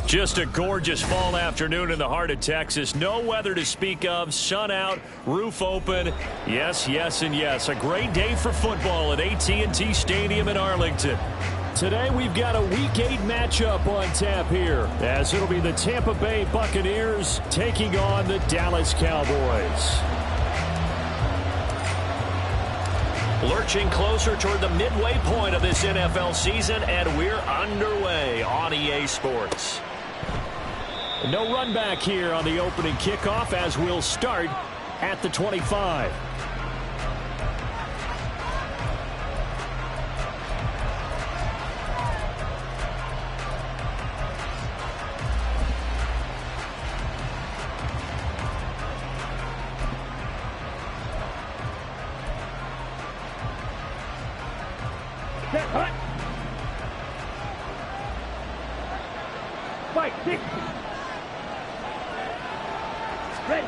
Just a gorgeous fall afternoon in the heart of Texas. No weather to speak of. Sun out, roof open. Yes, yes, and yes. A great day for football at AT&T Stadium in Arlington. Today we've got a Week 8 matchup on tap here, as it'll be the Tampa Bay Buccaneers taking on the Dallas Cowboys. Lurching closer toward the midway point of this NFL season, and we're underway on EA Sports. No run back here on the opening kickoff, as we'll start at the 25. Fight 60. Ready.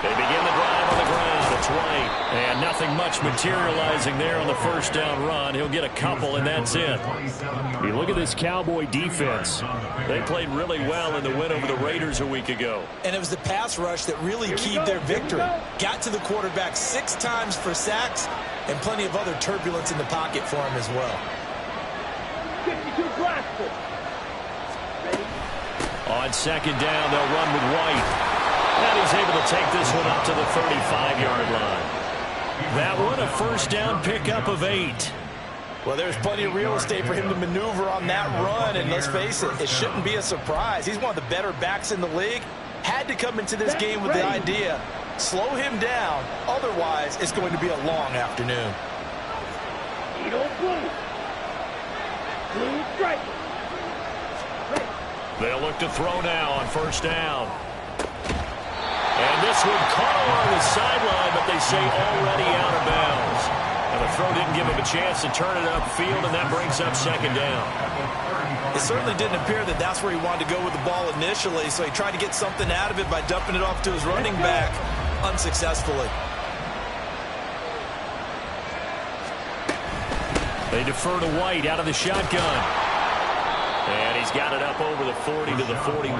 They begin the drive on the ground. It's White. And nothing much materializing there on the first down run. He'll get a couple, and that's it. You look at this Cowboy defense. They played really well in the win over the Raiders a week ago. And it was the pass rush that really keyed their victory. Got to the quarterback 6 times for sacks, and plenty of other turbulence in the pocket for him as well. 52 blaster. On second down, they'll run with White. And he's able to take this one up to the 35-yard line. That one, a first down pickup of 8. Well, there's plenty of real estate for him to maneuver on that run, and let's face it, it shouldn't be a surprise. He's one of the better backs in the league. Had to come into this game with the idea, slow him down, otherwise it's going to be a long afternoon. Blue strike. They'll look to throw now on first down. And this one caught along the sideline, but they say already out of bounds. And the throw didn't give him a chance to turn it upfield, and that brings up second down. It certainly didn't appear that that's where he wanted to go with the ball initially, so he tried to get something out of it by dumping it off to his running back unsuccessfully. They defer to White out of the shotgun. And he's got it up over the 40 to the 41.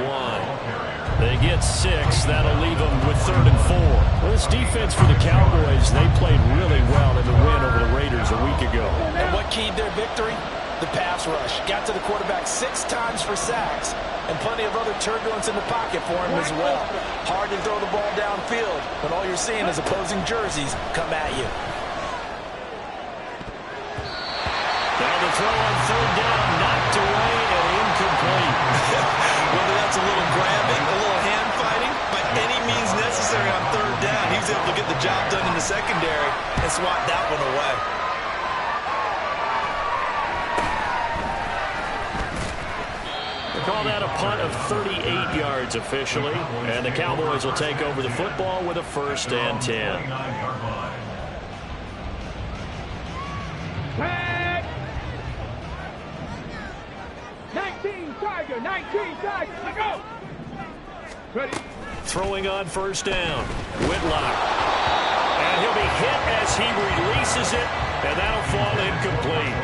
They get 6. That'll leave them with 3rd and 4. Well, this defense for the Cowboys, they played really well in the win over the Raiders a week ago. And what keyed their victory? The pass rush. Got to the quarterback 6 times for sacks, and plenty of other turbulence in the pocket for him as well. Hard to throw the ball downfield when all you're seeing is opposing jerseys come at you. Now the throw on 3rd down, knocked away and incomplete. Whether that's a little grabbing, a little hand fighting, by any means necessary on 3rd down, he was able to get the job done in the secondary and swat that one away. They call that a punt of 38 yards officially, and the Cowboys will take over the football with a 1st and 10. Tag. 19 Tiger. 19 Tiger. Let's go. Ready. Throwing on first down. Whitlock. And he'll be hit as he releases it, and that'll fall incomplete.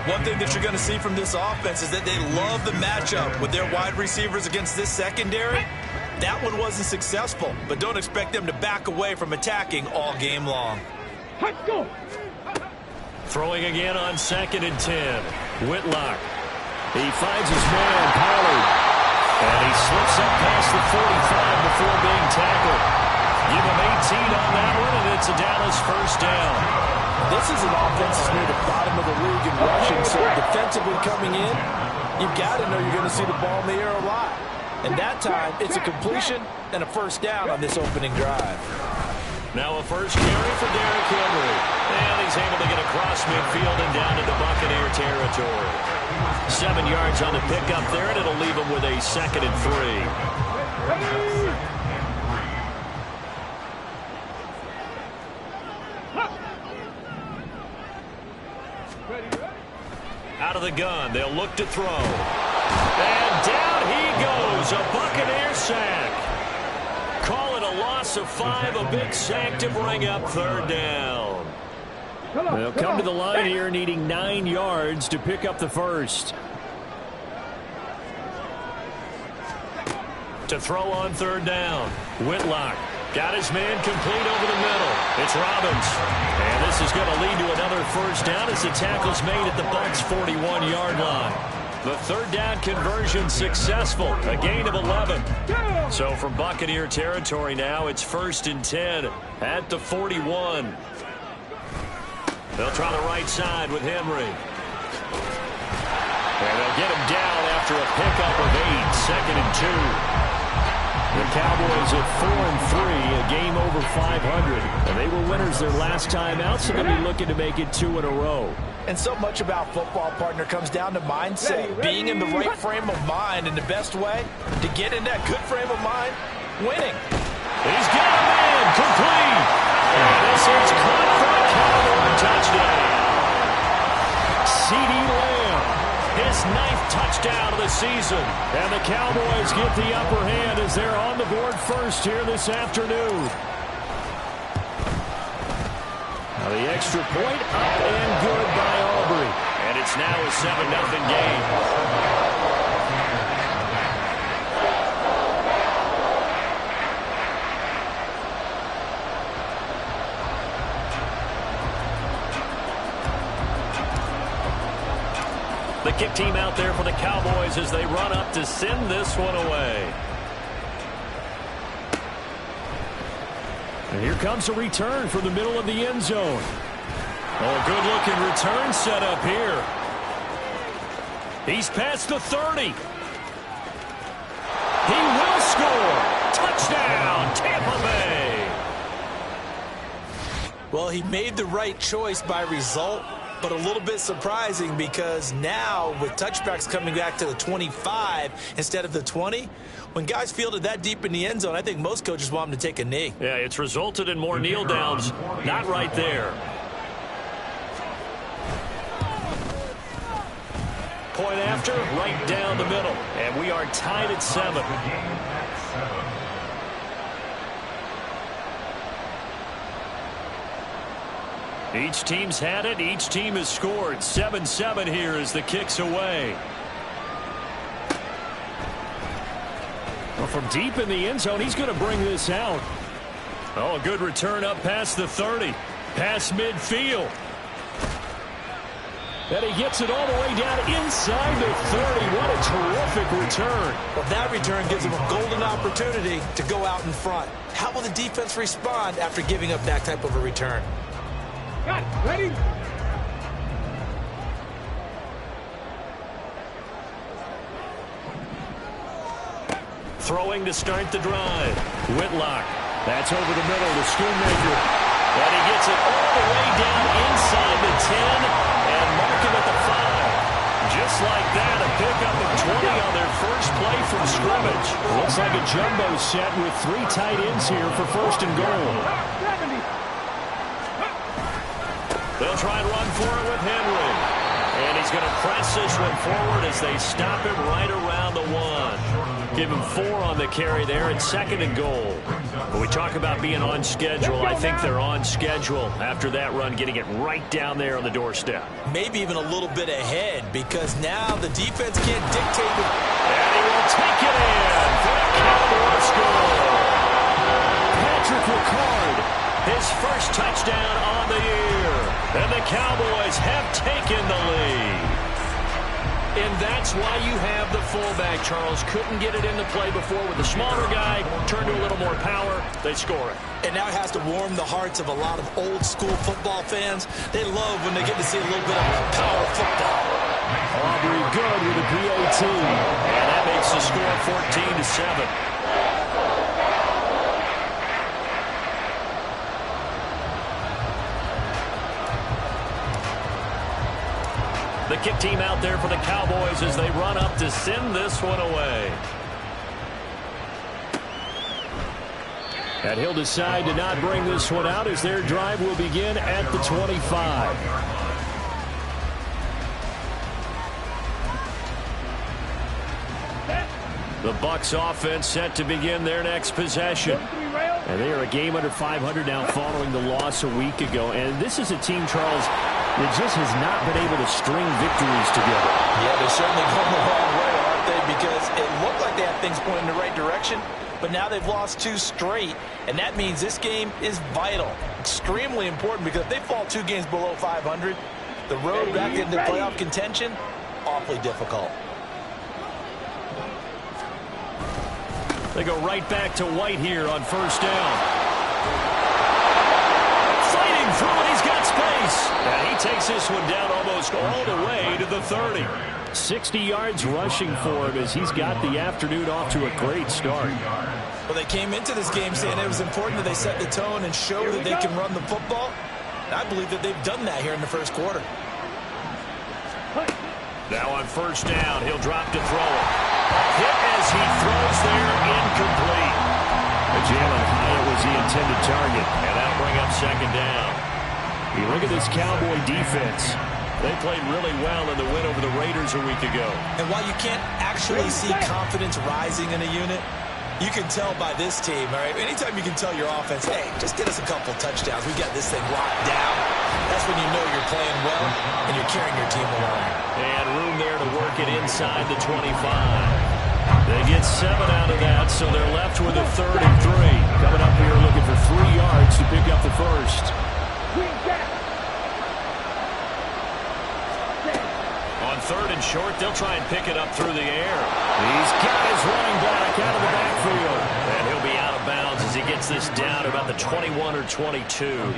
One thing that you're going to see from this offense is that they love the matchup with their wide receivers against this secondary. That one wasn't successful, but don't expect them to back away from attacking all game long. Let's go. Throwing again on 2nd and 10. Whitlock. He finds his man, Pollard. And he slips up past the 45 before being tackled. Give him 18 on that one, and it's a Dallas 1st down. This is an offense that's near the bottom of the league in rushing, so defensively coming in, you've got to know you're going to see the ball in the air a lot. And that time, it's a completion and a 1st down on this opening drive. Now a first carry for Derrick Henry. And he's able to get across midfield and down into Buccaneer territory. 7 yards on the pickup there, and it'll leave him with a 2nd and 3. Out of the gun, they'll look to throw. And down he goes, a Buccaneer sack. Call it a loss of 5, a big sack to bring up 3rd down. They'll come to the line here needing 9 yards to pick up the first. To throw on third down. Whitlock got his man complete over the middle. It's Robbins. And this is going to lead to another first down as the tackle's made at the Bucs' 41-yard line. The third down conversion successful. A gain of 11. So from Buccaneer territory now, it's 1st and 10 at the 41. They'll try the right side with Henry. And they'll get him down after a pickup of 8. 2nd and 2. The Cowboys at 4-3, a game over 500. And they were winners their last time out, so they'll be looking to make it 2 in a row. And so much about football, partner, comes down to mindset. Being in the right frame of mind, and the best way to get in that good frame of mind, winning. He's got a man complete. And this is caught for a Cowboy touchdown. CeeDee Lamb, his 9th touchdown of the season. And the Cowboys get the upper hand as they're on the board first here this afternoon. Now the extra point up and good by Aubrey. And it's now a 7-0 game. The kick team out there for the Cowboys as they run up to send this one away. And here comes a return from the middle of the end zone. Oh, good-looking return set up here. He's past the 30. He will score. Touchdown, Tampa Bay. Well, he made the right choice by result, but a little bit surprising because now with touchbacks coming back to the 25 instead of the 20, when guys fielded that deep in the end zone, I think most coaches want them to take a knee. Yeah, it's resulted in more kneel downs. Not right there. Point after, right down the middle. And we are tied at 7. Each team's had it. Each team has scored. 7-7 here as the kick's away. Well, from deep in the end zone, he's going to bring this out. Oh, a good return up past the 30. Past midfield. And he gets it all the way down inside the 30. What a terrific return. Well, that return gives him a golden opportunity to go out in front. How will the defense respond after giving up that type of a return? Got it. Ready? Throwing to start the drive. Whitlock. That's over the middle to Schoonmaker. And he gets it all the way down inside the 10 and mark him at the 5. Just like that, a pickup of 20 on their first play from scrimmage. Looks like a jumbo set with 3 tight ends here for 1st and goal. 70. They'll try and run for it with Henry. And he's going to press this one forward as they stop him right around the 1. Give him 4 on the carry there at 2nd and goal. When we talk about being on schedule, I think they're on schedule after that run, getting it right down there on the doorstep. Maybe even a little bit ahead because now the defense can't dictate. And he will take it in for a Cowboy score. Patrick Ricard, his first touchdown on the year. And the Cowboys have taken the lead. And that's why you have the fullback, Charles. Couldn't get it into play before with the smaller guy. Turned to a little more power. They score it. And now it has to warm the hearts of a lot of old-school football fans. They love when they get to see a little bit of power football. Aubrey good with a PAT. And that makes the score 14-7. The kick team out there for the Cowboys as they run up to send this one away. And he'll decide to not bring this one out as their drive will begin at the 25. The Bucs offense set to begin their next possession. And they are a game under 500 now following the loss a week ago. And this is a team, Charles, that just has not been able to string victories together. Yeah, they're certainly going the wrong way, aren't they? Because it looked like like they have things pointing in the right direction, but now they've lost 2 straight, and that means this game is vital, extremely important, because if they fall 2 games below 500, the road back into playoff contention, awfully difficult. They go right back to White here on first down. Fighting through it, he's got space. And he takes this one down almost all the way to the 30. 60 yards rushing for him as he's got the afternoon off to a great start. Well, they came into this game saying it was important that they set the tone and show that they can run the football. And I believe that they've done that here in the first quarter. Now on first down, he'll drop to throw it. Hit as he throws there, incomplete. Jalen Hyatt was the intended target, and that'll bring up second down. You look at this Cowboy defense. They played really well in the win over the Raiders a week ago. And while you can't actually see confidence rising in a unit, you can tell by this team, all right? Anytime you can tell your offense, hey, just get us a couple touchdowns. We got this thing locked down. That's when you know you're playing well and you're carrying your team along. And room there to work it inside the 25. They get 7 out of that, so they're left with a 3rd and 3. Coming up here looking for 3 yards to pick up the first. On 3rd and short, they'll try and pick it up through the air. He's got his running back out of the backfield. And he'll be out of bounds as he gets this down to about the 21 or 22.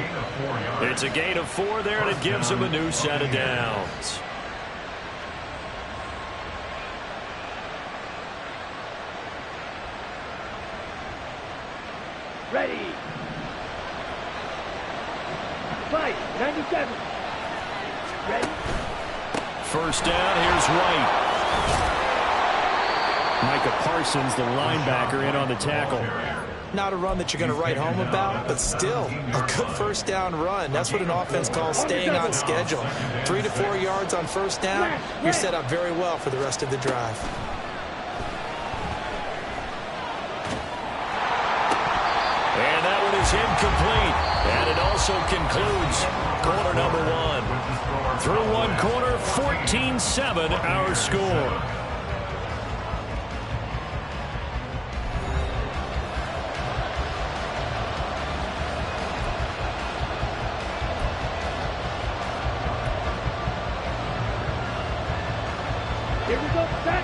It's a gain of 4 there, and it gives him a new set of downs. Ready. Fight. 97. Ready. First down, here's White. Micah Parsons, the linebacker, in on the tackle. Not a run that you're going to write home about, but still a good first down run. That's what an offense calls staying on schedule. 3 to 4 yards on first down, you're set up very well for the rest of the drive. And that one is incomplete. And it also concludes quarter number 1. Through one quarter, 14-7 our score.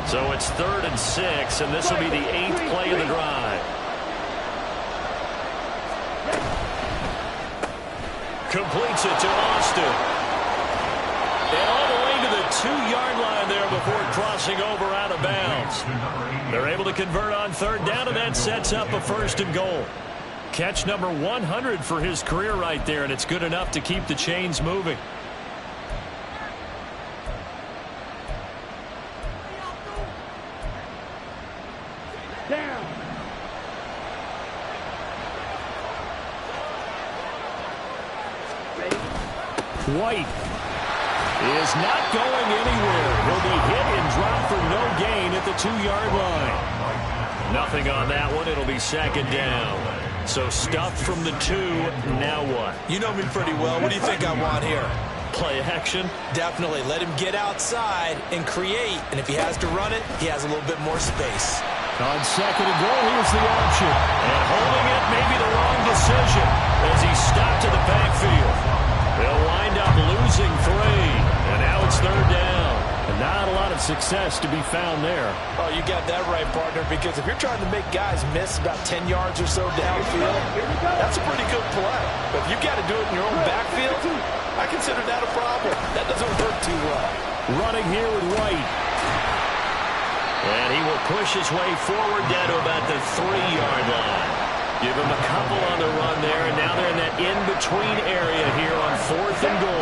So it's 3rd and 6, and this will be the 8th play of the drive. Completes it to Austin. And all the way to the 2-yard line there before crossing over out of bounds. They're able to convert on 3rd down, and that sets up a 1st and goal. Catch number 100 for his career right there, and it's good enough to keep the chains moving. Down. White is not going anywhere. He'll be hit and dropped for no gain at the 2-yard line. Nothing on that one. It'll be 2nd down. So stuffed from the 2. Now what? You know me pretty well. What do you think I want here? Play action? Definitely. Let him get outside and create. And if he has to run it, he has a little bit more space. On 2nd and goal, here's the option. And holding it may be the wrong decision as he stopped to the backfield. They'll wind up losing 3. And now it's 3rd down. And not a lot of success to be found there. Oh, you got that right, partner, because if you're trying to make guys miss about 10 yards or so downfield, that's a pretty good play. But if you've got to do it in your own backfield, I consider that a problem. That doesn't work too well. Running here with White. And he will push his way forward down to about the 3-yard line. Give him a couple on the run there, and now they're in that in-between area here on 4th and goal.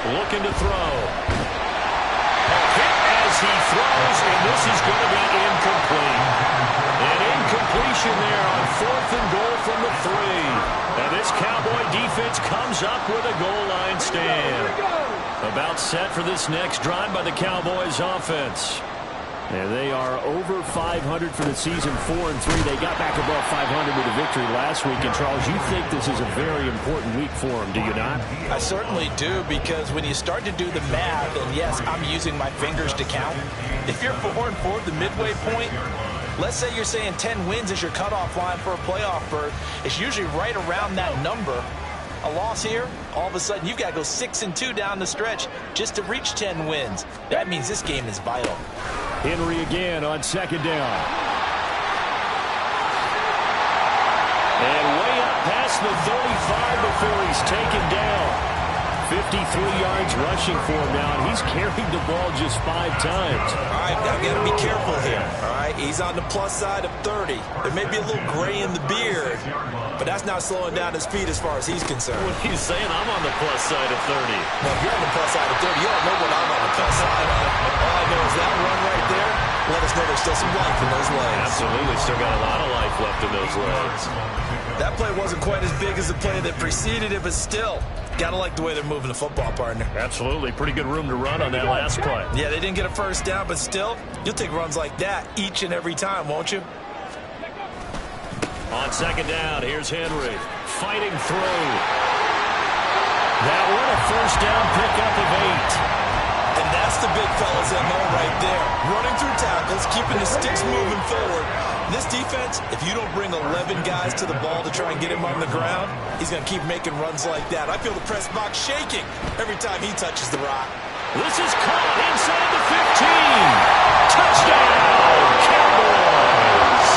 Looking to throw. Hit as he throws, and this is going to be incomplete. An incompletion there on 4th and goal from the 3. And this Cowboy defense comes up with a goal line stand. About set for this next drive by the Cowboys offense. And they are over 500 for the season, 4-3. They got back above 500 with a victory last week. And, Charles, you think this is a very important week for them, do you not? I certainly do, because when you start to do the math, and yes, I'm using my fingers to count, if you're 4-4 at the midway point, let's say you're saying 10 wins is your cutoff line for a playoff berth, it's usually right around that number. A loss here, all of a sudden you've got to go 6-2 down the stretch just to reach 10 wins. That means this game is vital. Henry again on second down. And way up past the 35 before he's taken down. 53 yards rushing for him now, and he's carried the ball just 5 times. All right, now got to be careful here. All right, he's on the plus side of 30. There may be a little gray in the beard, but that's not slowing down his feet as far as he's concerned. What he's saying, I'm on the plus side of 30. No, if you're on the plus side of 30, you don't know what I'm on the plus side of. All I know is that run right there, let us know there's still some life in those legs. Absolutely, still got a lot of life left in those legs. That play wasn't quite as big as the play that preceded it, but still, got to like the way they're moving the football, partner. Absolutely, pretty good room to run on that last play. Yeah, they didn't get a first down, but still, you'll take runs like that each and every time, won't you? On second down, here's Henry fighting through. That one a first down pickup of 8. And that's the big fella's MO right there. Running through tackles, keeping the sticks moving forward. This defense, if you don't bring 11 guys to the ball to try and get him on the ground, he's going to keep making runs like that. I feel the press box shaking every time he touches the rock. This is caught inside the 15. Touchdown, Cowboys.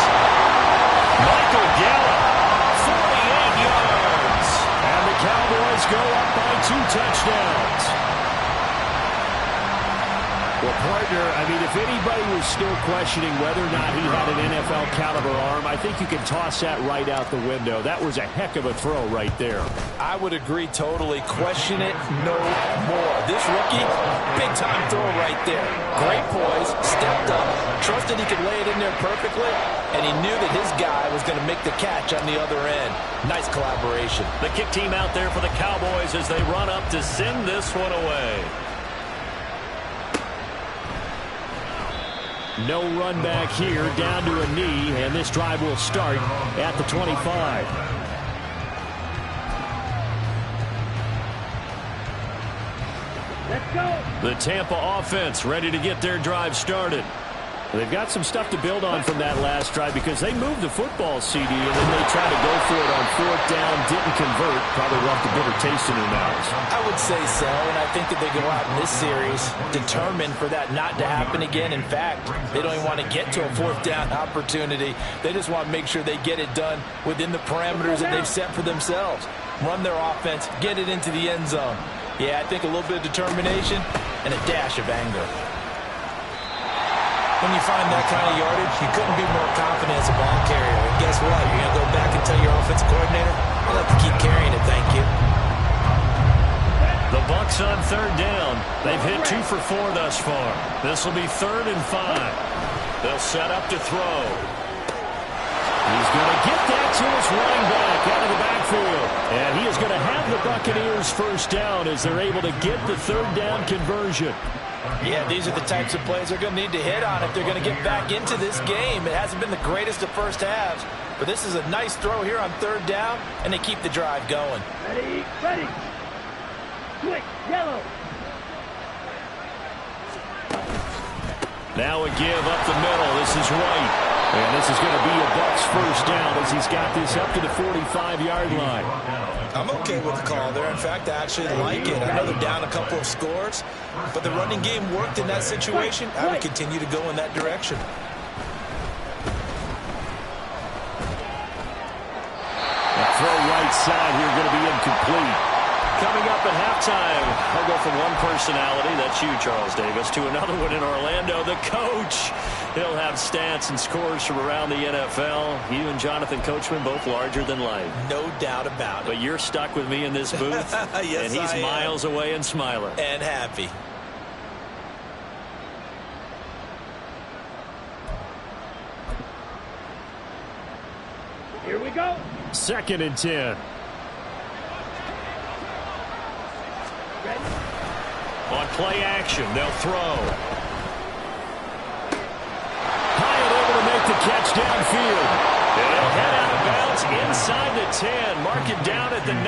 Michael Gallup, 48 yards. And the Cowboys go up by 2 touchdowns. Well, partner, I mean, if anybody was still questioning whether or not he had an NFL caliber arm, I think you can toss that right out the window. That was a heck of a throw right there. I would agree totally. Question it no more. This rookie, big-time throw right there. Great poise, stepped up, trusted he could lay it in there perfectly, and he knew that his guy was going to make the catch on the other end. Nice collaboration. The kick team out there for the Cowboys as they run up to send this one away. No run back here, down to a knee, and this drive will start at the 25. Let's go. The Tampa offense ready to get their drive started. They've got some stuff to build on from that last drive because they moved the football, CD, and then they tried to go for it on 4th down, didn't convert, probably left a bitter taste in their mouths. I would say so, and I think that they go out in this series determined for that not to happen again. In fact, they don't even want to get to a 4th down opportunity. They just want to make sure they get it done within the parameters that they've set for themselves. Run their offense, get it into the end zone. Yeah, I think a little bit of determination and a dash of anger. When you find that kind of yardage, you couldn't be more confident as a ball carrier. And guess what? You're going to go back and tell your offensive coordinator, I'd like to keep carrying it, thank you. The Bucs on 3rd down. They've hit 2 for 4 thus far. This will be 3rd and 5. They'll set up to throw. He's going to get that to his running back out of the backfield. And he is going to have the Buccaneers first down as they're able to get the 3rd down conversion. Yeah, these are the types of plays they're going to need to hit on if they're going to get back into this game. It hasn't been the greatest of first halves, but this is a nice throw here on 3rd down, and they keep the drive going. Ready, ready. Quick, yellow. Now a give up the middle. This is White. And this is going to be a Bucs first down as he's got this up to the 45-yard line. I'm okay with the call there. In fact, I actually like it. I know they're down a couple of scores, but the running game worked in that situation. I would continue to go in that direction. A throw right side here going to be incomplete. Coming up at halftime, I'll go from one personality, that's you, Charles Davis, to another one in Orlando, the coach. He'll have stats and scores from around the NFL. You and Jonathan Coachman, both larger than life. No doubt about it. But you're stuck with me in this booth, yes, and he's miles away and smiling. And happy. Here we go. 2nd and 10. Ready. On play action, they'll throw. catch downfield. And he'll head out of bounds inside the 10. Mark it down at the 9.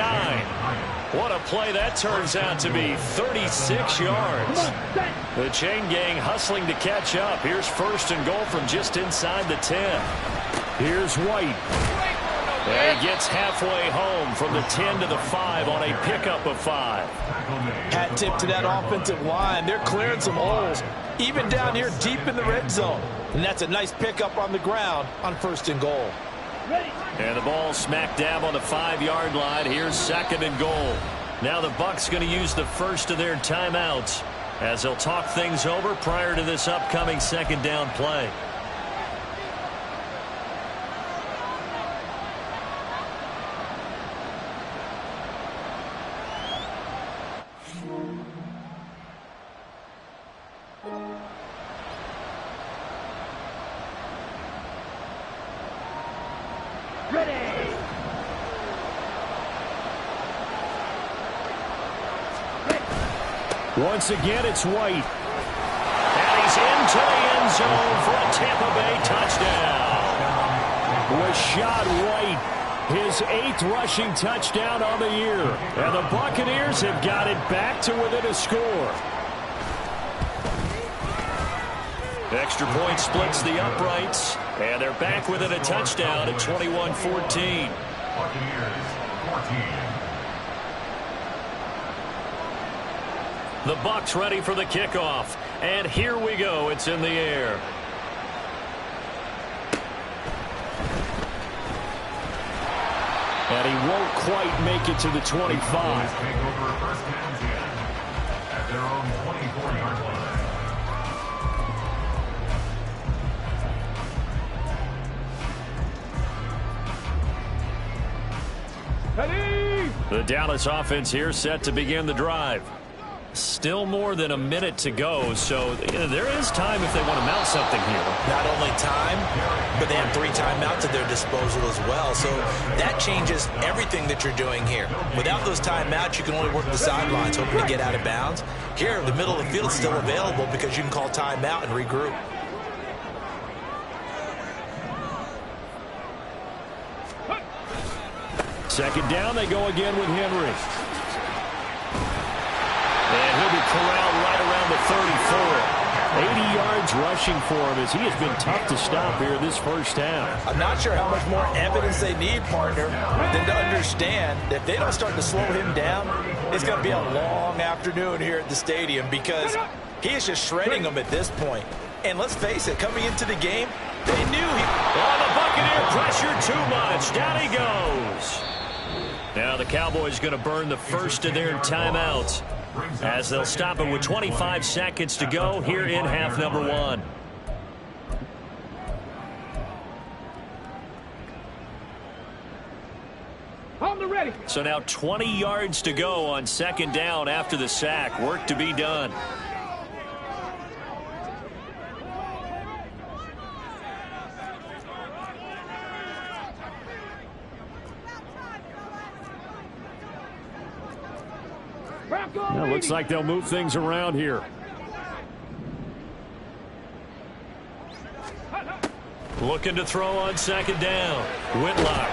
What a play that turns out to be. 36 yards. The chain gang hustling to catch up. Here's first and goal from just inside the 10. Here's White. And he gets halfway home from the 10 to the 5 on a pickup of 5. Hat tip to that offensive line. They're clearing some holes, even down here deep in the red zone. And that's a nice pickup on the ground on first and goal. And the ball smack dab on the 5-yard line. Here's second and goal. Now the Bucs going to use the first of their timeouts as they'll talk things over prior to this upcoming second down play. Once again, it's White. And he's into the end zone for a Tampa Bay touchdown. Rashad White, his 8th rushing touchdown on the year. And the Buccaneers have got it back to within a score. Extra point splits the uprights. And they're back within a touchdown at 21-14. Buccaneers 14. The Bucs ready for the kickoff. And here we go. It's in the air. And he won't quite make it to the 25. Take over first and 10 at their own 24-yard line. The Dallas offense here set to begin the drive. Still more than a minute to go, so there is time if they want to mount something here. Not only time, but they have 3 timeouts at their disposal as well. So that changes everything that you're doing here. Without those timeouts, you can only work the sidelines, hoping to get out of bounds. Here, the middle of the field is still available because you can call timeout and regroup. Second down, they go again with Henry. And he'll be corralled right around the 34. 80 yards rushing for him as he has been tough to stop here this first half. I'm not sure how much more evidence they need, partner, than to understand that if they don't start to slow him down, it's going to be a long afternoon here at the stadium because he is just shredding them at this point. And let's face it, coming into the game, they knew he... Oh, the Buccaneer pressure too much. Down he goes. Now the Cowboys going to burn the first of their timeouts as they'll stop it with 25 seconds to go here in half number 1. So now 20 yards to go on second down after the sack. Work to be done. Well, looks like they'll move things around here. Looking to throw on second down. Whitlock.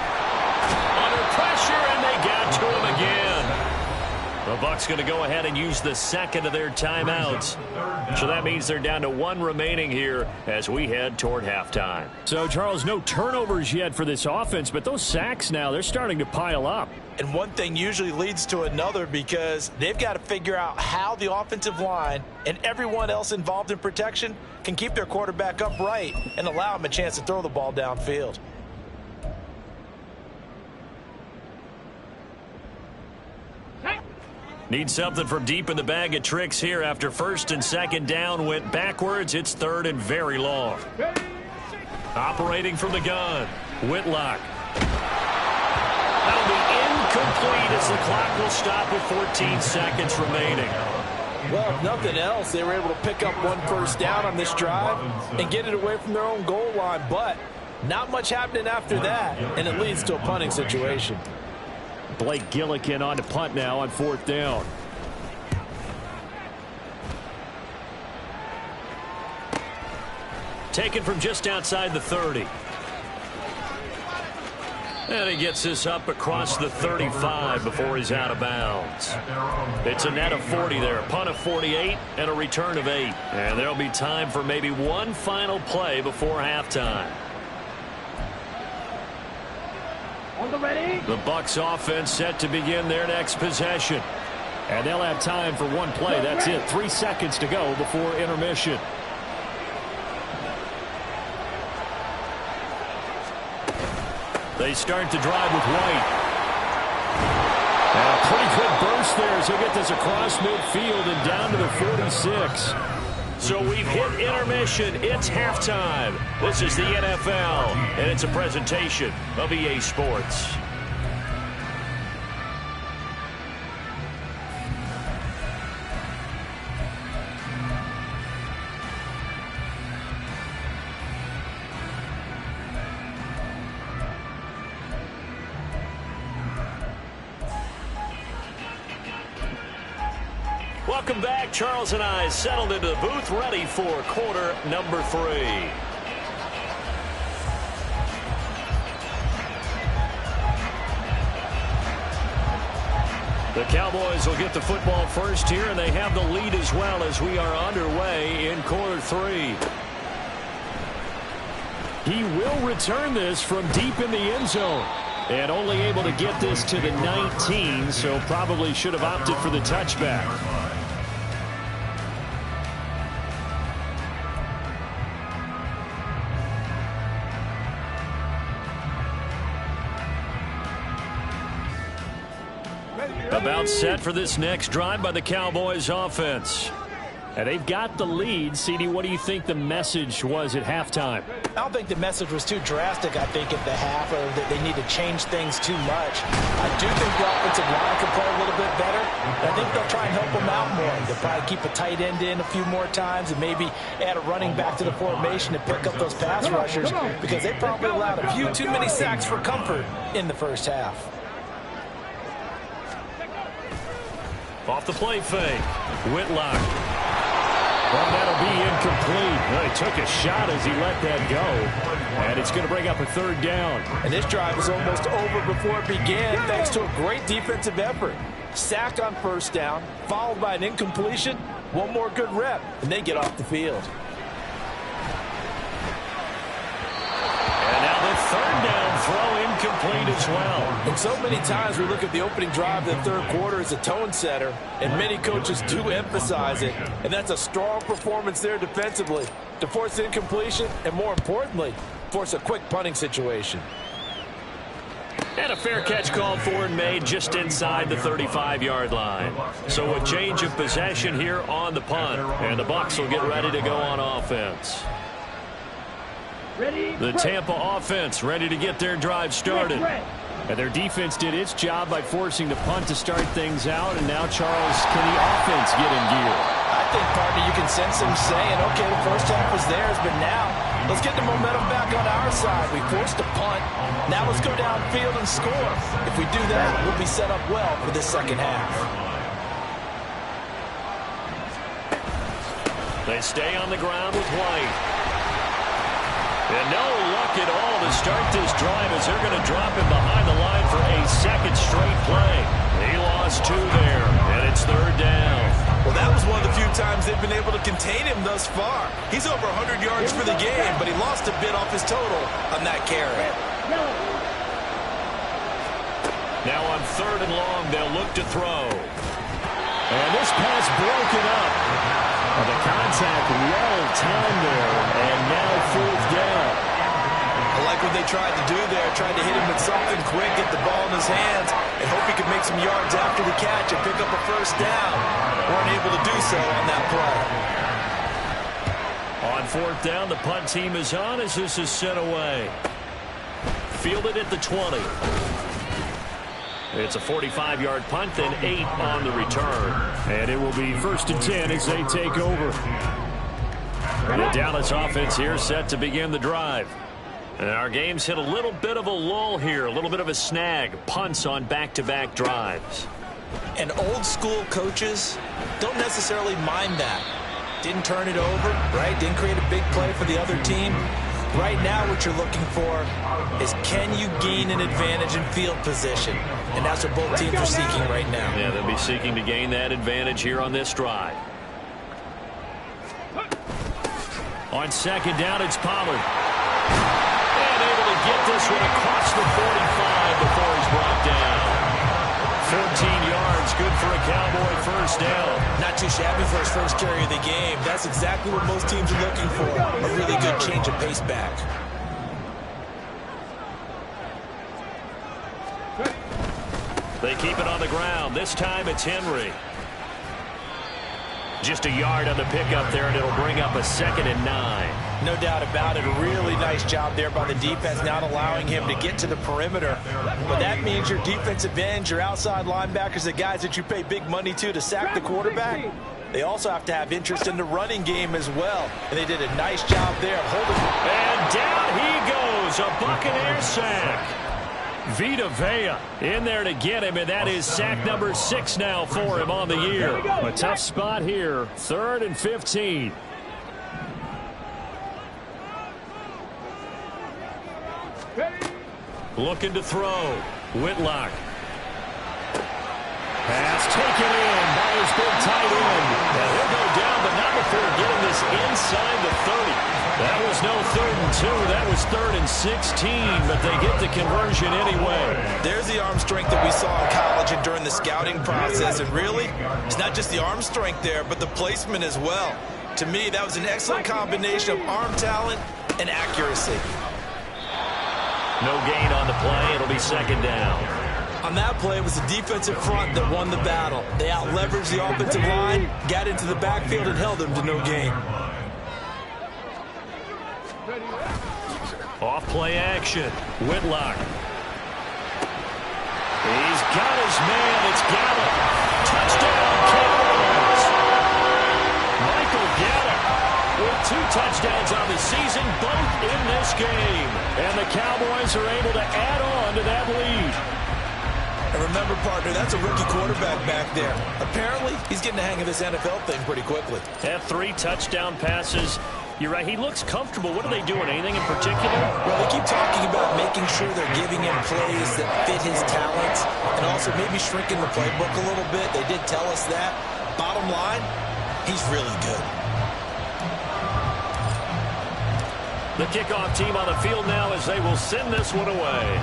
Under pressure, and they got to him again. The Bucs going to go ahead and use the second of their timeouts. So that means they're down to 1 remaining here as we head toward halftime. So, Charles, no turnovers yet for this offense, but those sacks now, they're starting to pile up. And one thing usually leads to another because they've got to figure out how the offensive line and everyone else involved in protection can keep their quarterback upright and allow him a chance to throw the ball downfield. Need something from deep in the bag of tricks here after first and second down went backwards. It's third and very long. Operating from the gun, Whitlock. That'll be incomplete as the clock will stop with 14 seconds remaining. Well, if nothing else, they were able to pick up 1 first down on this drive and get it away from their own goal line. But not much happening after that, and it leads to a punting situation. Blake Gillikin on to punt now on 4th down. taken from just outside the 30. And he gets this up across the 35 before he's out of bounds. It's a net of 40 there. Punt of 48 and a return of 8. And there'll be time for maybe one final play before halftime. On the ready. The Bucs offense set to begin their next possession. And they'll have time for one play. That's it. 3 seconds to go before intermission. They start the drive with White. And a pretty good burst there as he'll get this across midfield and down to the 46. So we've hit intermission. It's halftime. This is the NFL, and it's a presentation of EA Sports. Welcome back. Charles and I settled into the booth, ready for quarter number 3. The Cowboys will get the football first here, and they have the lead as well as we are underway in quarter 3. He will return this from deep in the end zone. And only able to get this to the 19, so probably should have opted for the touchback. About set for this next drive by the Cowboys offense. And they've got the lead. CD, what do you think the message was at halftime? I don't think the message was too drastic, I think, at the half, or that they need to change things too much. I do think the offensive line could play a little bit better. I think they'll try and help them out more. They'll probably keep a tight end in a few more times and maybe add a running back to the formation to pick up those pass rushers, because they probably allowed a few too many sacks for comfort in the first half. Off the play fake. Whitlock. Well, that'll be incomplete. Well, he took a shot as he let that go. And it's going to bring up a 3rd down. And this drive is almost over before it began, thanks to a great defensive effort. Sacked on 1st down, followed by an incompletion. One more good rep, and they get off the field. And now the 3rd down throw incomplete as well. And so many times we look at the opening drive of the 3rd quarter as a tone setter, and many coaches do emphasize it. And that's a strong performance there defensively to force incompletion and, more importantly, force a quick punting situation. And a fair catch called for and made just inside the 35-yard line. So a change of possession here on the punt. And the Bucs will get ready to go on offense. The Tampa offense ready to get their drive started. And their defense did its job by forcing the punt to start things out. And now, Charles, can the offense get in gear? I think, partner, you can sense them saying, okay, the first half was theirs, but now let's get the momentum back on our side. We forced a punt. Now let's go downfield and score. If we do that, we'll be set up well for this second half. They stay on the ground with White. And no luck at all to start this drive as they're going to drop him behind the line for a 2nd straight play. He lost 2 there, and it's 3rd down. Well, that was one of the few times they've been able to contain him thus far. He's over 100 yards for the game, but he lost a bit off his total on that carry. Now on 3rd and long, they'll look to throw. And this pass broken up. The contact well timed there, and now 4th down. I like what they tried to do there, tried to hit him with something quick, get the ball in his hands, and hope he could make some yards after the catch and pick up a 1st down. Weren't able to do so on that play. On 4th down, the punt team is on as this is sent away. Fielded at the 20. It's a 45-yard punt, then 8 on the return. And it will be 1st and 10 as they take over. The Dallas offense here set to begin the drive. And our game's hit a little bit of a lull here, a little bit of a snag. Punts on back-to-back drives. And old-school coaches don't necessarily mind that. Didn't turn it over, right? Didn't create a big play for the other team. Right now what you're looking for is, can you gain an advantage in field position? And that's what both teams are seeking right now. Yeah, they'll be seeking to gain that advantage here on this drive. On second down, it's Pollard. And able to get this one across the 45 before he's brought down. 14 yards, good for a Cowboy first down. Not too shabby for his first carry of the game. That's exactly what most teams are looking for. A really good change of pace back. They keep it on the ground. This time it's Henry. Just a yard on the pickup there, and it'll bring up a 2nd and 9. No doubt about it. A really nice job there by the defense, not allowing him to get to the perimeter. But that means your defensive ends, your outside linebackers, the guys that you pay big money to sack the quarterback, they also have to have interest in the running game as well. And they did a nice job there of holding. And down he goes, a Buccaneers sack. Vita Vea in there to get him, and that is sack number 6 now for him on the year. A tough spot here, 3rd and 15. Looking to throw. Whitlock. Pass taken in by his big tight end. And he'll go down, but not before getting this inside the 30. That was no 3rd and 2. That was 3rd and 16, but they get the conversion anyway. There's the arm strength that we saw in college and during the scouting process. And really, it's not just the arm strength there, but the placement as well. To me, that was an excellent combination of arm talent and accuracy. No gain on the play. It'll be 2nd down. On that play, it was the defensive front that won the battle. They out-leveraged the offensive line, got into the backfield, and held them to no gain. Off play action. Whitlock. He's got his man. It's Gallup. Touchdown, Cowboys. Michael Gallup with 2 touchdowns on the season, both in this game. And the Cowboys are able to add on to that lead. And remember, partner, that's a rookie quarterback back there. Apparently, he's getting the hang of this NFL thing pretty quickly. Had 3 touchdown passes. You're right, he looks comfortable. What are they doing? Anything in particular? Well, they keep talking about making sure they're giving him plays that fit his talents and also maybe shrinking the playbook a little bit. They did tell us that. Bottom line, he's really good. The kickoff team on the field now as they will send this one away.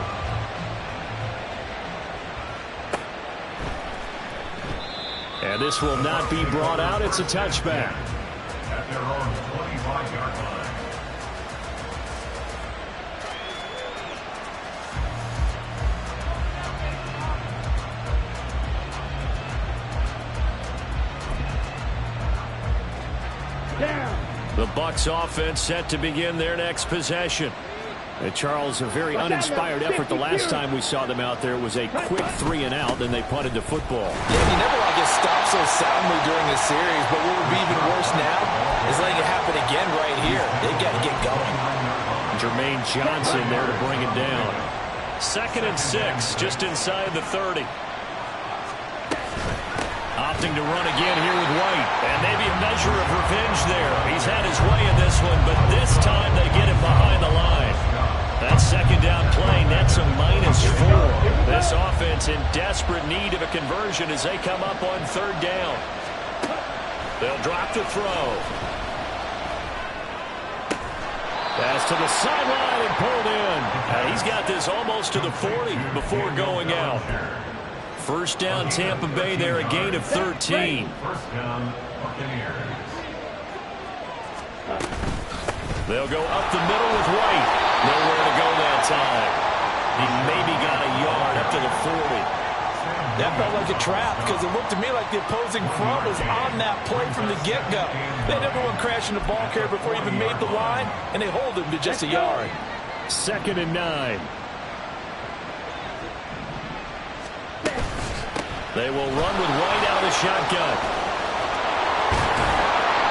And this will not be brought out. It's a touchback. At their own 25-yard line. The Bucs offense set to begin their next possession. And Charles, a very uninspired effort the last time we saw them out there. It was a quick 3 and out, then they punted the football. Yeah, you never want to get stopped so soundly during the series, but what would be even worse now is letting it happen again right here. They got to get going. Jermaine Johnson there to bring it down. 2nd and 6, just inside the 30. Opting to run again here with White. And maybe a measure of revenge there. He's had his way in this one, but this time they get him behind the line. That 2nd down play nets a -4. This offense in desperate need of a conversion as they come up on 3rd down. They'll drop to throw. Pass to the sideline and pulled in. He's got this almost to the 40 before going out. 1st down, Tampa Bay there, a gain of 13. 1st down, Buccaneers. They'll go up the middle with White. Nowhere to go that time. He maybe got a yard up to the 40. That felt like a trap because it looked to me like the opposing front was on that play from the get-go. They had everyone crashing the ball carrier before he even made the line, and they hold him to just a yard. 2nd and 9. They will run with White out of the shotgun.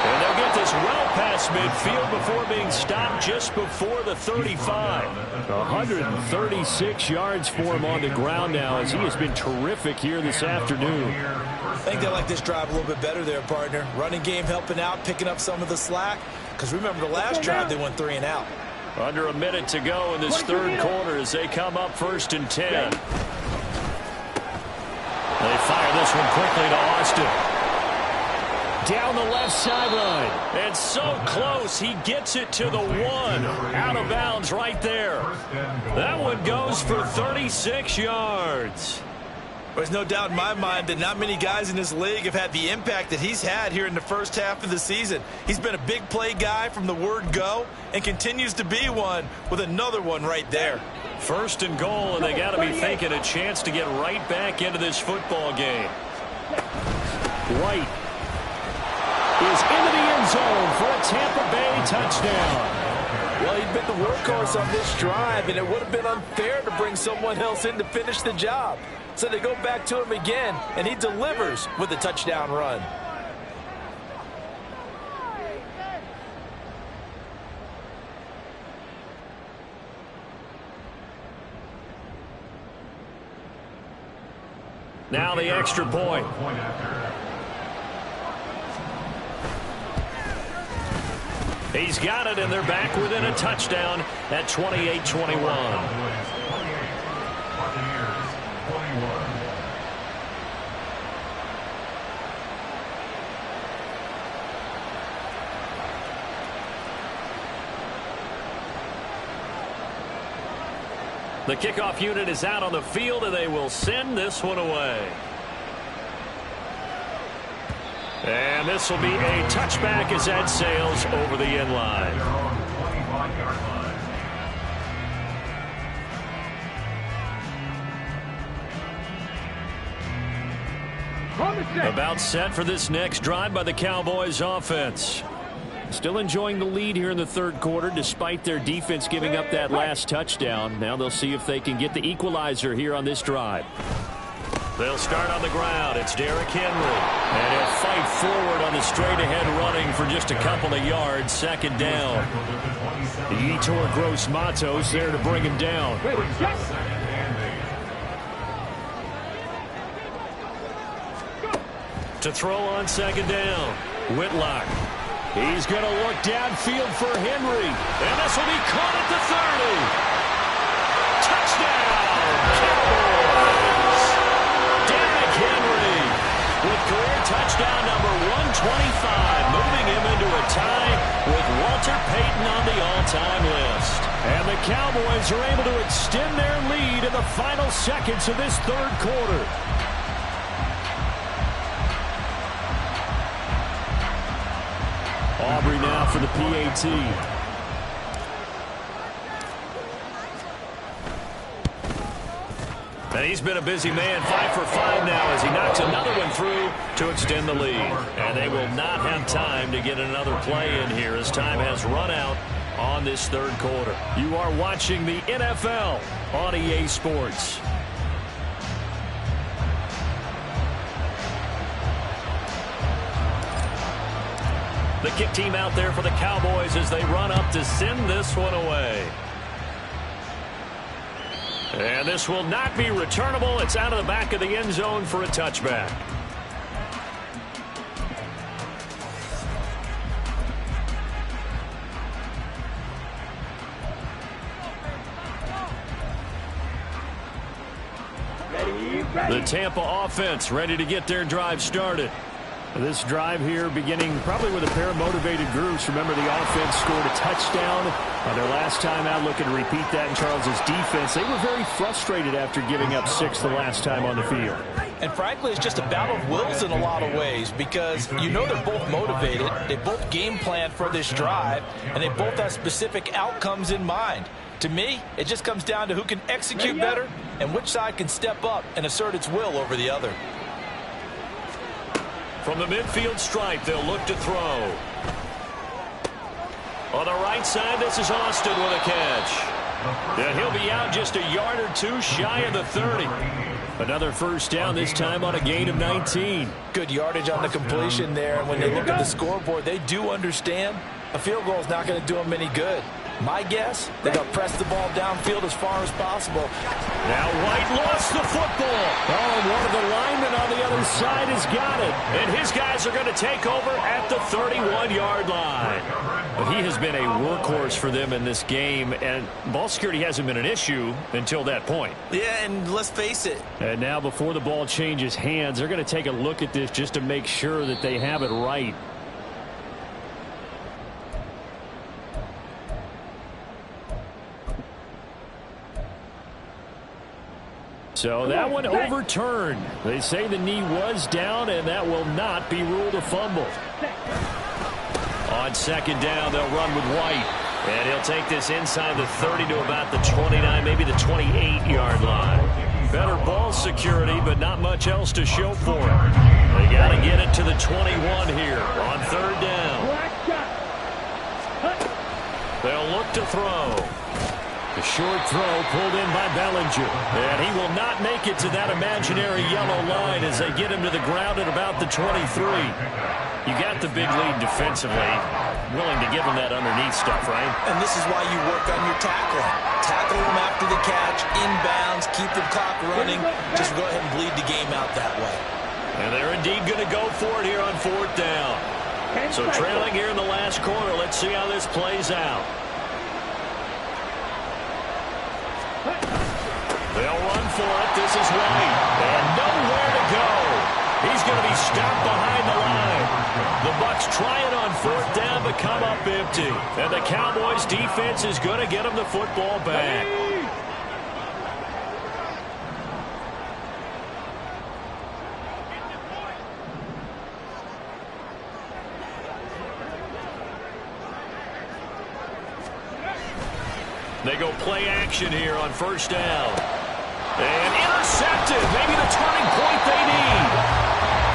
And they'll get this well past midfield before being stopped just before the 35. 136 yards for him on the ground now as he has been terrific here this afternoon. I think they like this drive a little bit better there, partner. Running game helping out, picking up some of the slack. Because remember, the last drive they went 3 and out. Under a minute to go in this third quarter as they come up 1st and 10. They fire this one quickly to Austin. Down the left sideline. And so close, he gets it to the 1. Out of bounds right there. That one goes for 36 yards. There's no doubt in my mind that not many guys in this league have had the impact that he's had here in the first half of the season. He's been a big play guy from the word go and continues to be one with another one right there. 1st and goal, and they got to be thinking a chance to get right back into this football game. White is into the end zone for a Tampa Bay touchdown. Well, he'd been the workhorse on this drive, and it would have been unfair to bring someone else in to finish the job. So they go back to him again, and he delivers with a touchdown run. Now the extra point. He's got it, and they're back within a touchdown at 28-21. The kickoff unit is out on the field, and they will send this one away. And this will be a touchback as that sails over the end line. About set for this next drive by the Cowboys offense. Still enjoying the lead here in the third quarter despite their defense giving up that last touchdown. Now they'll see if they can get the equalizer here on this drive. They'll start on the ground. It's Derrick Henry. And he'll fight forward on the straight-ahead running for just a couple of yards. 2nd down. Yetur Gross-Matos there to bring him down. To throw on 2nd down. Whitlock. He's going to look downfield for Henry. And this will be caught at the 30. Touchdown, Cowboys. Derrick Henry with career touchdown number 125, moving him into a tie with Walter Payton on the all-time list. And the Cowboys are able to extend their lead in the final seconds of this third quarter. Aubrey now for the PAT. And he's been a busy man, 5 for 5 now as he knocks another one through to extend the lead. And they will not have time to get another play in here as time has run out on this third quarter. You are watching the NFL on EA Sports. The kick team out there for the Cowboys as they run up to send this one away. And this will not be returnable. It's out of the back of the end zone for a touchback. The Tampa offense ready to get their drive started. This drive here beginning probably with a pair of motivated groups. Remember, the offense scored a touchdown on their last time out. Looking to repeat that in Charles's defense. They were very frustrated after giving up 6 the last time on the field. And frankly, it's just a battle of wills in a lot of ways because you know they're both motivated. They both game plan for this drive, and they both have specific outcomes in mind. To me, it just comes down to who can execute better and which side can step up and assert its will over the other. From the midfield stripe, they'll look to throw. On the right side, this is Austin with a catch. And he'll be out just a yard or two shy of the 30. Another first down, this time on a gain of 19. Good yardage on the completion there. And when they look at the scoreboard, they do understand a field goal is not going to do them any good. My guess, they're going to press the ball downfield as far as possible. Now White lost the football. Oh, and one of the linemen on the other side has got it. And his guys are going to take over at the 31-yard line. But he has been a workhorse for them in this game, and ball security hasn't been an issue until that point. Yeah, and let's face it. And now before the ball changes hands, they're going to take a look at this just to make sure that they have it right. So that one overturned. They say the knee was down, and that will not be ruled a fumble. On second down, they'll run with White. And he'll take this inside the 30 to about the 29, maybe the 28-yard line. Better ball security, but not much else to show for it. They got to get it to the 21 here on third down. They'll look to throw. The short throw pulled in by Bellinger. And he will not make it to that imaginary yellow line as they get him to the ground at about the 23. You got the big lead defensively. Willing to give him that underneath stuff, right? And this is why you work on your tackling. Tackle him after the catch, inbounds, keep the clock running. Just go ahead and bleed the game out that way. And they're indeed going to go for it here on fourth down. So trailing here in the last quarter. Let's see how this plays out. They'll run for it. This is White. And nowhere to go. He's going to be stopped behind the line. The Bucs try it on fourth down, but come up empty. And the Cowboys defense is going to get them the football back. They go play action here on first down. And intercepted. Maybe the turning point they need.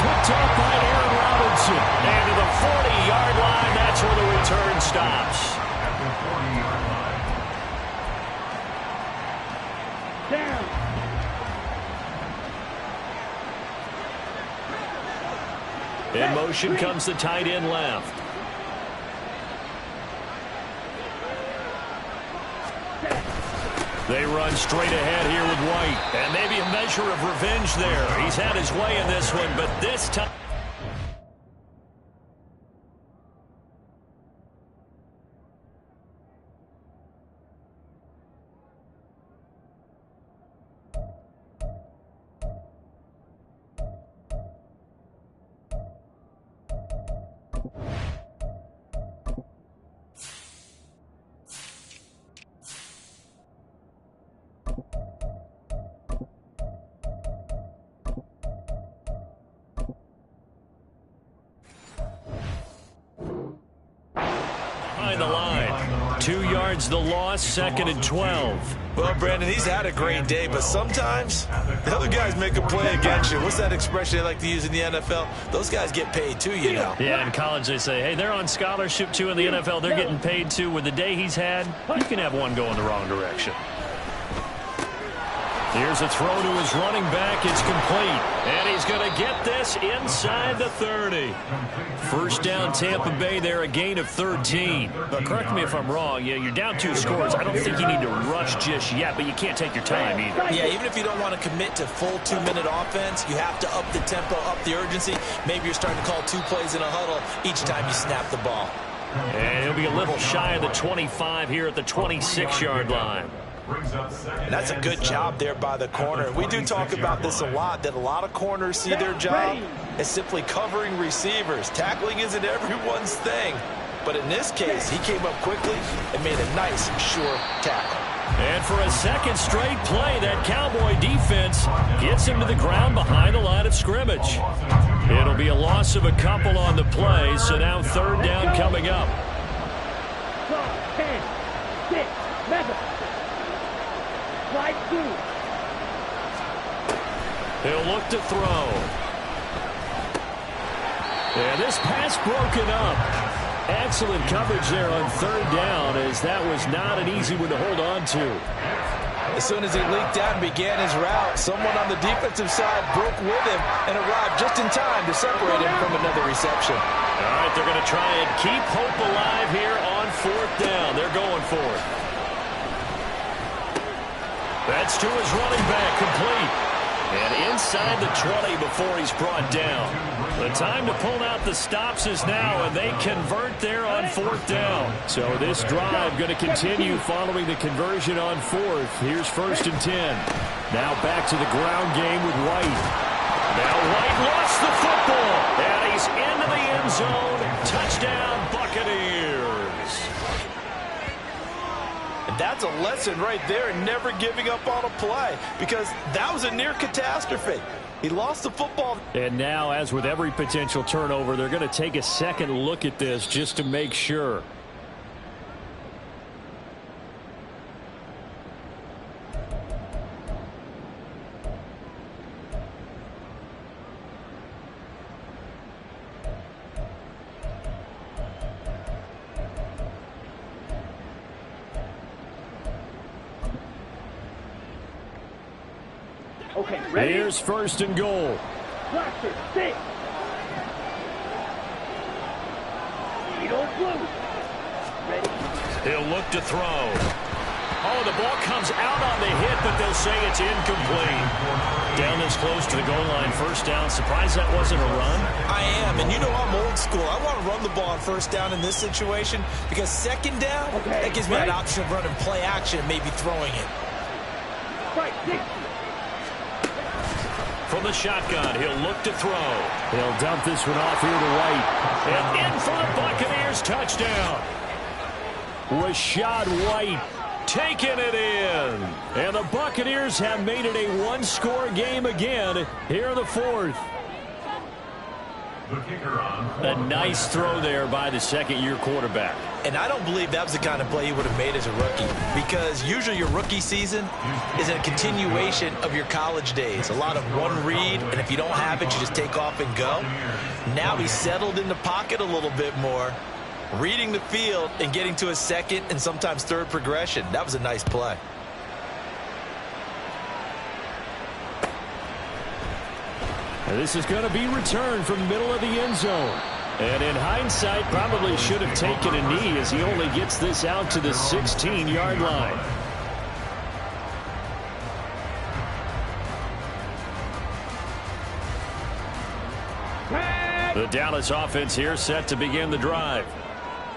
Picked up by Aaron Robinson. And to the 40-yard line, that's where the return stops. At the 40-yard line. Down. In motion comes the tight end left. They run straight ahead here with White. And maybe a measure of revenge there. He's had his way in this one, but this time... the line. 2 yards the loss, second and 12. Well, Brandon, he's had a great day, but sometimes the other guys make a play against you. What's that expression they like to use in the NFL? Those guys get paid too, you know. Yeah, in college they say, hey, they're on scholarship too. In the NFL, they're getting paid too. With the day he's had, you can have one going the wrong direction. Here's a throw to his running back. It's complete. And he's going to get this inside the 30. First down, Tampa Bay there, a gain of 13. But correct me if I'm wrong. Yeah, you're down 2 scores. I don't think you need to rush just yet, but you can't take your time either. Yeah, even if you don't want to commit to full 2-minute offense, you have to up the tempo, up the urgency. Maybe you're starting to call 2 plays in a huddle each time you snap the ball. And he'll be a little shy of the 25 here at the 26-yard line. And that's a good job there by the corner. We do talk about this a lot, that a lot of corners see their job as simply covering receivers. Tackling isn't everyone's thing. But in this case, he came up quickly and made a nice, sure tackle. And for a second straight play, that Cowboy defense gets him to the ground behind the line of scrimmage. It'll be a loss of a couple on the play, so now third down coming up. 10, 6, 7. Slide 2. He'll look to throw. And this pass broken up. Excellent coverage there on third down, as that was not an easy one to hold on to. As soon as he leaked out and began his route, someone on the defensive side broke with him and arrived just in time to separate him from another reception. All right, they're going to try and keep hope alive here on fourth down. They're going for it. That's to his running back, complete. And inside the 20 before he's brought down. The time to pull out the stops is now, and they convert there on fourth down. So this drive going to continue following the conversion on fourth. Here's 1st and 10. Now back to the ground game with White. Now White lost the football, and he's into the end zone. Touchdown, Buccaneers. And that's a lesson right there in never giving up on a play, because that was a near catastrophe. He lost the football. And now, as with every potential turnover, they're going to take a second look at this just to make sure. Okay, ready? Here's 1st and goal. Roster, 6. Don't lose. Ready? He'll look to throw. Oh, the ball comes out on the hit, but they'll say it's incomplete. Down this close to the goal line, 1st down. Surprised that wasn't a run? I am, and you know I'm old school. I want to run the ball on 1st down in this situation, because 2nd down, that gives me an option of running play action and maybe throwing it. Right, 6. From the shotgun, he'll look to throw. He'll dump this one off here to White. And in for the Buccaneers touchdown. Rashad White taking it in. And the Buccaneers have made it a one-score game again here in the 4th. A nice throw there by the second-year quarterback. And I don't believe that was the kind of play he would have made as a rookie, because usually your rookie season is a continuation of your college days. A lot of one read, and if you don't have it, you just take off and go. Now he's settled in the pocket a little bit more, reading the field and getting to a second and sometimes third progression. That was a nice play. And this is going to be returned from the middle of the end zone. And in hindsight, probably should have taken a knee, as he only gets this out to the 16-yard line. The Dallas offense here set to begin the drive.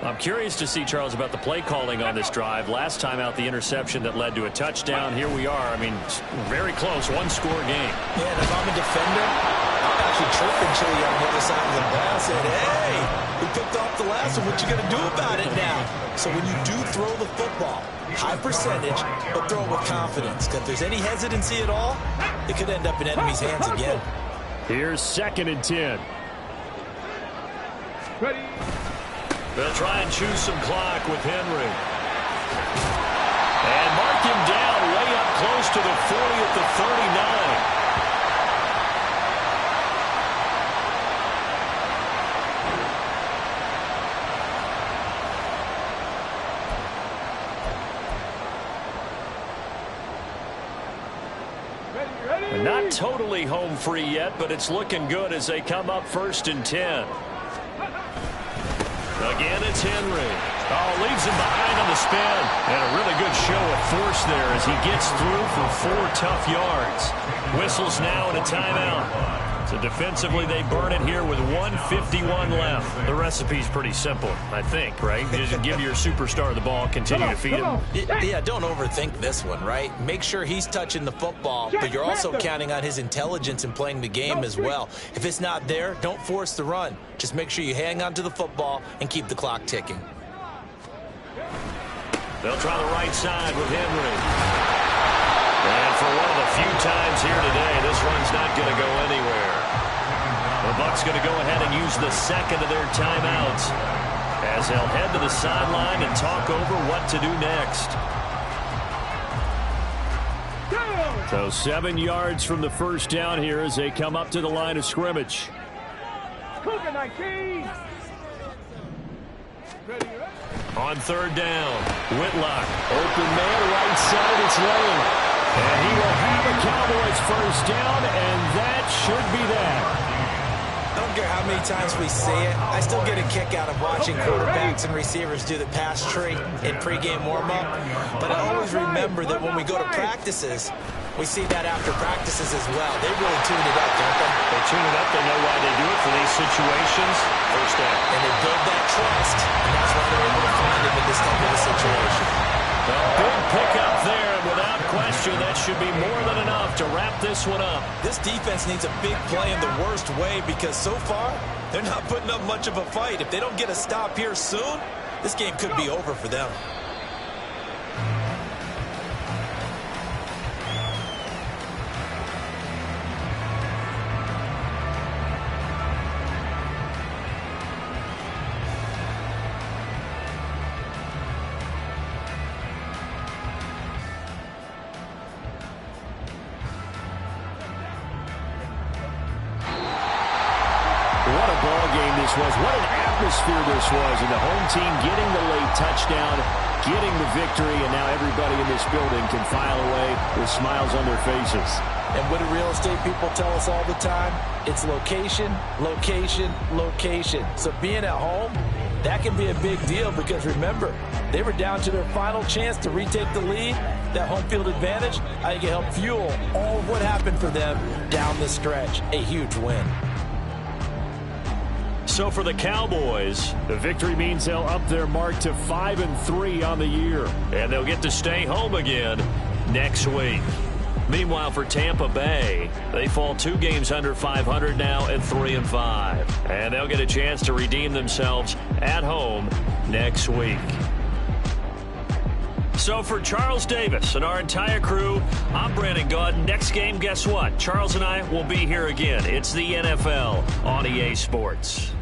I'm curious to see, Charles, about the play calling on this drive. Last time out, the interception that led to a touchdown. Here we are. I mean, very close, one-score game. Yeah, and if I'm a defender, I'm actually chirping Chili on the other side of the ball, saying, hey, we picked off the last one. What you going to do about it now? So when you do throw the football, high percentage, but throw it with confidence. Because if there's any hesitancy at all, it could end up in enemy's hands again. Here's 2nd and 10. Ready? They'll try and choose some clock with Henry. And mark him down way up close to the 40 at the 39. Ready? Not totally home free yet, but it's looking good as they come up 1st and 10. Again, it's Henry. Oh, leaves him behind on the spin. And a really good show of force there as he gets through for 4 tough yards. Whistles now and a timeout. So defensively, they burn it here with 1:51 left. The recipe's pretty simple, I think, right? You just give your superstar the ball, continue to feed him. Yeah, don't overthink this one, right? Make sure he's touching the football, but you're also counting on his intelligence in playing the game as well. If it's not there, don't force the run. Just make sure you hang on to the football and keep the clock ticking. They'll try the right side with Henry. And for one of the few times here today, this run's not going to go anywhere. The Bucs going to go ahead and use the second of their timeouts as they'll head to the sideline and talk over what to do next. So 7 yards from the 1st down here as they come up to the line of scrimmage. Cougar 19. On third down, Whitlock. Open man, right side, it's Lane. And he will have a Cowboys first down, and that should be that. I don't care how many times we see it. I still get a kick out of watching quarterbacks and receivers do the pass tree in pregame warm-up. But I always remember that when we go to practices, we see that after practices as well. They really tune it up, don't they? They tune it up. They know why they do it for these situations. First down. And they build that trust, and that's why they're able to find him in this type of a situation. A big pickup there, and without question, that should be more than enough to wrap this one up. This defense needs a big play in the worst way because so far, they're not putting up much of a fight. If they don't get a stop here soon, this game could be over for them. What a ball game this was. What an atmosphere this was. And the home team getting the late touchdown, getting the victory, and now everybody in this building can file away with smiles on their faces. And what do real estate people tell us all the time? It's location, location, location. So being at home, that can be a big deal because remember, they were down to their final chance to retake the lead. That home field advantage, I think it helped fuel all of what happened for them down the stretch. A huge win. So for the Cowboys, the victory means they'll up their mark to 5-3 on the year. And they'll get to stay home again next week. Meanwhile, for Tampa Bay, they fall 2 games under 500 now at 3-5. And they'll get a chance to redeem themselves at home next week. So for Charles Davis and our entire crew, I'm Brandon Gaudin. Next game, guess what? Charles and I will be here again. It's the NFL on EA Sports.